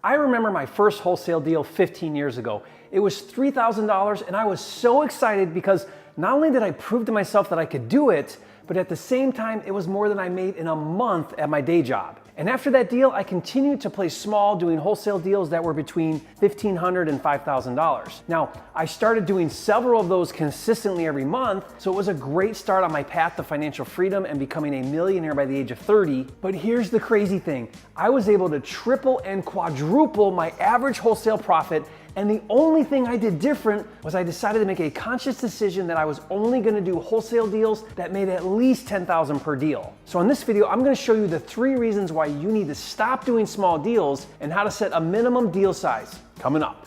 I remember my first wholesale deal 15 years ago. It was $3,000 and I was so excited because not only did I prove to myself that I could do it, but at the same time, it was more than I made in a month at my day job. And after that deal, I continued to play small, doing wholesale deals that were between $1,500 and $5,000. Now, I started doing several of those consistently every month, so it was a great start on my path to financial freedom and becoming a millionaire by the age of 30. But here's the crazy thing. I was able to triple and quadruple my average wholesale profit, and the only thing I did different was I decided to make a conscious decision that I was only gonna do wholesale deals that made at least $10,000 per deal. So in this video, I'm gonna show you the 3 reasons why you need to stop doing small deals and how to set a minimum deal size. Coming up.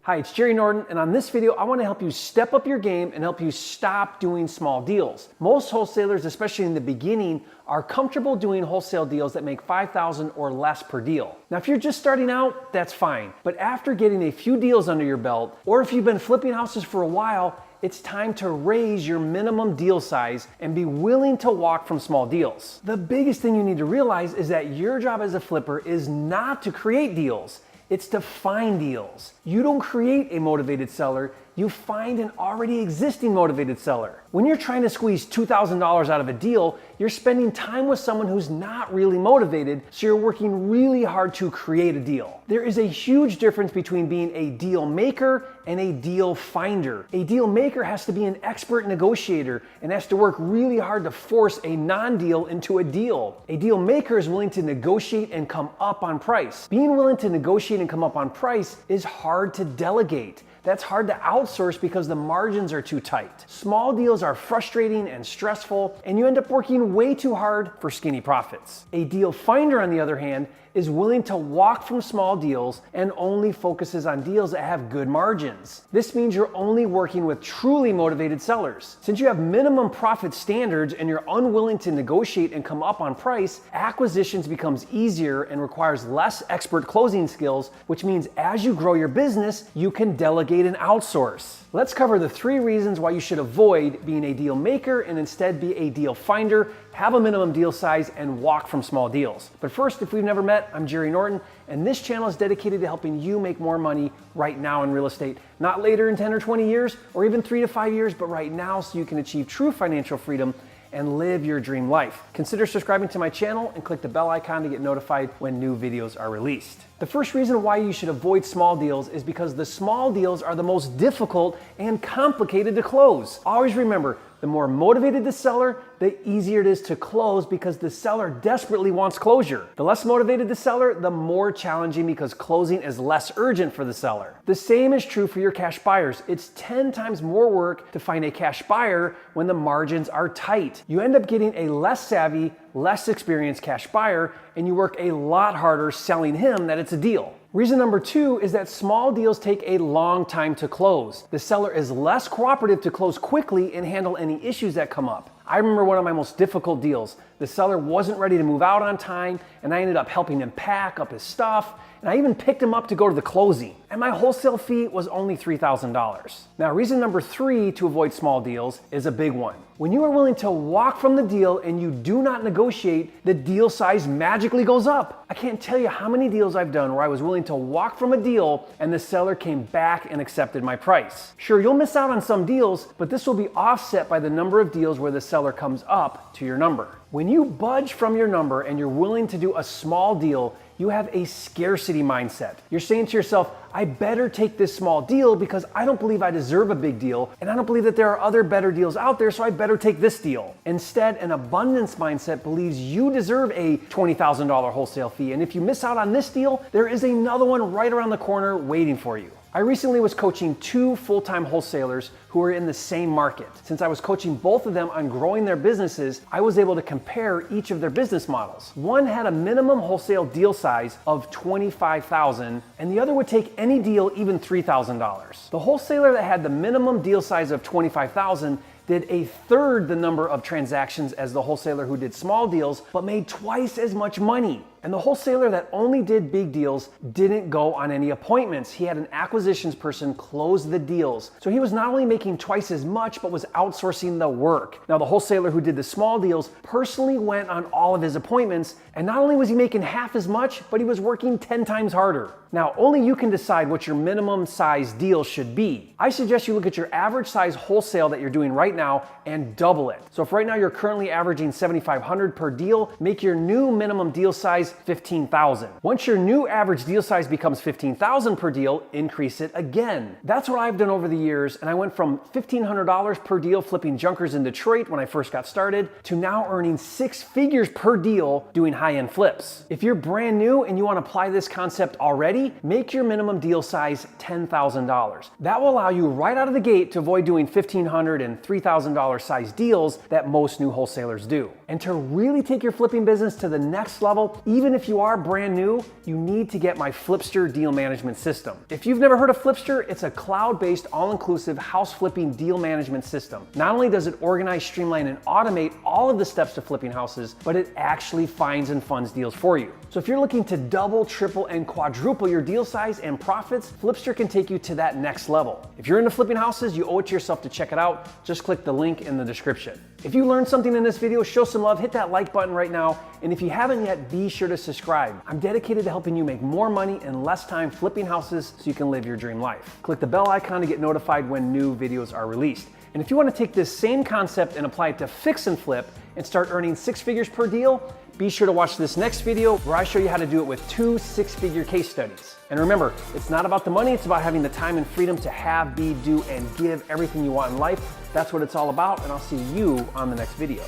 Hi, it's Jerry Norton, and on this video, I want to help you step up your game and help you stop doing small deals. Most wholesalers, especially in the beginning, are comfortable doing wholesale deals that make $5,000 or less per deal. Now, if you're just starting out, that's fine. But after getting a few deals under your belt, or if you've been flipping houses for a while, it's time to raise your minimum deal size and be willing to walk from small deals. The biggest thing you need to realize is that your job as a flipper is not to create deals. It's to find deals. You don't create a motivated seller, you find an already existing motivated seller. When you're trying to squeeze $2,000 out of a deal, you're spending time with someone who's not really motivated, so you're working really hard to create a deal. There is a huge difference between being a deal maker and a deal finder. A deal maker has to be an expert negotiator and has to work really hard to force a non-deal into a deal. A deal maker is willing to negotiate and come up on price. Being willing to negotiate and come up on price is hard to delegate. That's hard to outsource because the margins are too tight. Small deals are frustrating and stressful, and you end up working way too hard for skinny profits. A deal finder, on the other hand, is willing to walk from small deals and only focuses on deals that have good margins. This means you're only working with truly motivated sellers. Since you have minimum profit standards and you're unwilling to negotiate and come up on price, acquisitions becomes easier and requires less expert closing skills, which means as you grow your business, you can delegate and outsource. Let's cover the 3 reasons why you should avoid being a deal maker and instead be a deal finder, have a minimum deal size, and walk from small deals. But first, if we've never met, I'm Jerry Norton, and this channel is dedicated to helping you make more money right now in real estate. Not later in 10 or 20 years, or even 3 to 5 years, but right now so you can achieve true financial freedom and live your dream life. Consider subscribing to my channel and click the bell icon to get notified when new videos are released. The first reason why you should avoid small deals is because the small deals are the most difficult and complicated to close. Always remember, the more motivated the seller, the easier it is to close because the seller desperately wants closure. The less motivated the seller, the more challenging because closing is less urgent for the seller. The same is true for your cash buyers. It's 10 times more work to find a cash buyer when the margins are tight. You end up getting a less savvy, less experienced cash buyer, and you work a lot harder selling him that it's a deal. Reason number 2 is that small deals take a long time to close. The seller is less cooperative to close quickly and handle any issues that come up. I remember one of my most difficult deals. The seller wasn't ready to move out on time, and I ended up helping him pack up his stuff, and I even picked him up to go to the closing. And my wholesale fee was only $3,000. Now, reason number 3 to avoid small deals is a big one. When you are willing to walk from the deal and you do not negotiate, the deal size magically goes up. I can't tell you how many deals I've done where I was willing to walk from a deal and the seller came back and accepted my price. Sure, you'll miss out on some deals, but this will be offset by the number of deals where the seller comes up to your number. When you budge from your number and you're willing to do a small deal, you have a scarcity mindset. You're saying to yourself, I better take this small deal because I don't believe I deserve a big deal, and I don't believe that there are other better deals out there, so I better take this deal. Instead, an abundance mindset believes you deserve a $20,000 wholesale fee, and if you miss out on this deal, there is another one right around the corner waiting for you. I recently was coaching 2 full-time wholesalers who were in the same market. Since I was coaching both of them on growing their businesses, I was able to compare each of their business models. One had a minimum wholesale deal size of $25,000, and the other would take any deal, even $3,000. The wholesaler that had the minimum deal size of $25,000 did 1/3 the number of transactions as the wholesaler who did small deals, but made twice as much money. And the wholesaler that only did big deals didn't go on any appointments. He had an acquisitions person close the deals. So he was not only making twice as much, but was outsourcing the work. Now the wholesaler who did the small deals personally went on all of his appointments, and not only was he making half as much, but he was working 10 times harder. Now, only you can decide what your minimum size deal should be. I suggest you look at your average size wholesale that you're doing right now and double it. So if right now you're currently averaging $7,500 per deal, make your new minimum deal size $15,000. Once your new average deal size becomes $15,000 per deal, increase it again. That's what I've done over the years, and I went from $1,500 per deal flipping junkers in Detroit when I first got started to now earning 6 figures per deal doing high-end flips. If you're brand new and you want to apply this concept already, make your minimum deal size $10,000. That will allow you right out of the gate to avoid doing $1,500 and $3,000 size deals that most new wholesalers do. And to really take your flipping business to the next level, even if you are brand new, you need to get my Flipster deal management system. If you've never heard of Flipster, it's a cloud-based, all-inclusive house flipping deal management system. Not only does it organize, streamline, and automate all of the steps to flipping houses, but it actually finds and funds deals for you. So if you're looking to double, triple, and quadruple your deal size and profits, Flipster can take you to that next level. If you're into flipping houses, you owe it to yourself to check it out. Just click the link in the description. If you learned something in this video, show some love, hit that like button right now. And if you haven't yet, be sure to subscribe. I'm dedicated to helping you make more money in less time flipping houses so you can live your dream life. Click the bell icon to get notified when new videos are released. And if you want to take this same concept and apply it to fix and flip and start earning 6 figures per deal, be sure to watch this next video where I show you how to do it with 2 6-figure case studies. And remember, it's not about the money, it's about having the time and freedom to have, be, do, and give everything you want in life. That's what it's all about, and I'll see you on the next video.